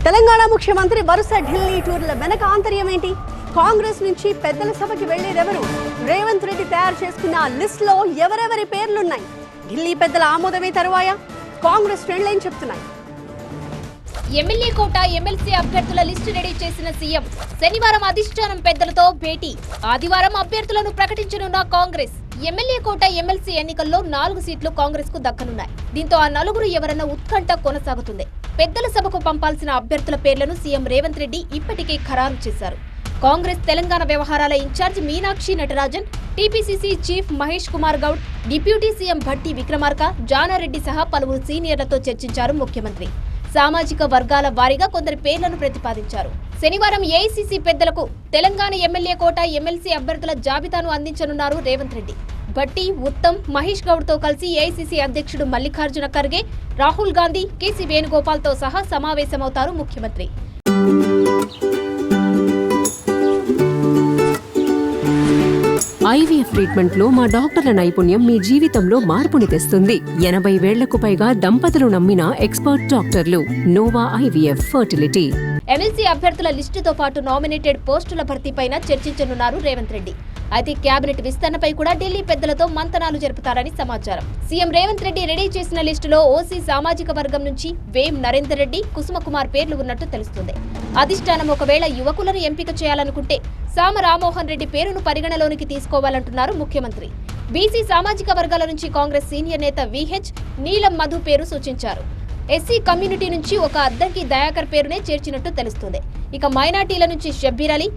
తెలంగాణ ముఖ్యమంత్రి వరుస ఢిల్లీ టూర్ల వెనక ఆంతర్యం ఏంటి? కాంగ్రెస్ నుంచి పెద్దల సభకి వెళ్లేదెవరు? రేవంత్ రెడ్డి తయారు చేసుకున్న లిస్ట్ లో ఎవరెవరి పేర్లున్నాయి? ఢిల్లీ పెద్దల ఆమోదమే తరువాయ? కాంగ్రెస్ శ్రేణులేం చెప్తున్నాయి? ఎమ్మెల్యే కోట ఎమ్మెల్సీ అభ్యర్థుల లిస్టు రెడీ చేసిన సీఎం శనివారం అధిష్టానం పెద్దలతో భేటీ. ఆదివారం అభ్యర్థులను ప్రకటించనున్న కాంగ్రెస్. ఎమ్మెల్యే కోట ఎమ్మెల్సీ ఎన్నికల్లో 4 సీట్లు కాంగ్రెస్ కు దక్కనున్నాయి. దీంతో ఆ నలుగురు ఎవరన్న ఉత్కంఠ కొనసాగుతుంది. పెద్దల సభకు పంపాల్సిన అభ్యర్థుల పేర్లను సీఎం రేవంత్ రెడ్డి ఇప్పటికే ఖరారు చేశారు. కాంగ్రెస్ తెలంగాణ వ్యవహారాల incharge Meenakshi Natarajan, TPCC chief Mahesh Kumar Goud, deputy CM Bhatti Vikramarka, Janareddy సహా పలువురు సీనియర్లతో చర్చించారు ముఖ్యమంత్రి. సామాజిక వర్గాల వారీగా కొందరి పేర్లను ప్రతిపాదించారు. శనివారం ఏఐసీసీ పెద్దలకు తెలంగాణ ఎమ్మెల్యే కోట ఎమ్మెల్సీ అభ్యర్థుల జాబితాను అందించనున్నారు రేవంత్ రెడ్డి. భట్టి, ఉత్తమ్, మహేష్ గౌడ్ తో కలిసి ఏఐసీసీ అధ్యక్షుడు మల్లికార్జున ఖర్గే, రాహుల్ గాంధీ, కేసీ వేణుగోపాల్ తో సహా సమావేశమవుతారు ముఖ్యమంత్రి. ఐవీఎఫ్ ట్రీట్మెంట్ లో మా డాక్టర్ల నైపుణ్యం మీ జీవితంలో మార్పుని తెస్తుంది. 80 వేళ్లకు పైగా దంపతులు నమ్మిన ఎక్స్పర్ట్ డాక్టర్లు. Nova IVF fertility. ఎమ్మెల్సీ అభ్యర్థుల లిస్టుతో పాటు నామినేటెడ్ పోస్టుల భర్తీపైన చర్చించనున్నారు రేవంత్ రెడ్డి. అయితే కేబినెట్ విస్తరణపై కూడా ఢిల్లీ పెద్దలతో మంతనాలు జరుపుతారని సమాచారం. సీఎం రేవంత్ రెడ్డి రెడీ చేసిన లిస్టులో ఓసీ సామాజిక వర్గం నుంచి వేం నరేందర్ రెడ్డి, కుసుమకుమార్ పేర్లు ఉన్నట్టు తెలుస్తుంది. అధిష్టానం ఒకవేళ యువకులను ఎంపిక చేయాలనుకుంటే సామ రామ్మోహన్ రెడ్డి పేరును పరిగణలోనికి తీసుకోవాలంటున్నారు ముఖ్యమంత్రి. బీసీ సామాజిక వర్గాల నుంచి కాంగ్రెస్ సీనియర్ నేత విహెచ్ నీలం మధు పేరు సూచించారు. ఎస్సీ కమ్యూనిటీ నుంచి ఒక అద్దంకి దయాకర్ పేరునే చేర్చినట్టు తెలుస్తుంది. ఇక మైనార్టీల నుంచి షబ్బీర్ అలీ,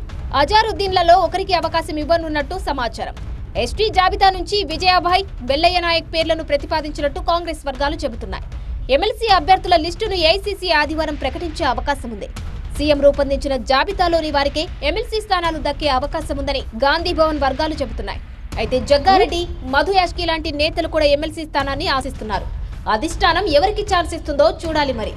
అజారుద్దీన్లలో ఒకరికి అవకాశం ఇవ్వనున్నట్టు సమాచారం. ఎస్టీ జాబితా నుంచి విజయాభాయ్, వెల్లయ్య నాయక్ పేర్లను ప్రతిపాదించినట్టు కాంగ్రెస్ వర్గాలు చెబుతున్నాయి. ఎమ్మెల్సీ అభ్యర్థుల లిస్టును ఏఐసీసీ ఆదివారం ప్రకటించే అవకాశం ఉంది. సీఎం రూపొందించిన జాబితాలోని వారికే ఎమ్మెల్సీ స్థానాలు దక్కే అవకాశం ఉందని గాంధీ భవన్ వర్గాలు చెబుతున్నాయి. అయితే జగ్గారెడ్డి, మధు యాష్కి లాంటి నేతలు కూడా ఎమ్మెల్సీ స్థానాన్ని ఆశిస్తున్నారు. అధిష్టానం ఎవరికి ఛాన్స్ ఇస్తుందో చూడాలి మరి.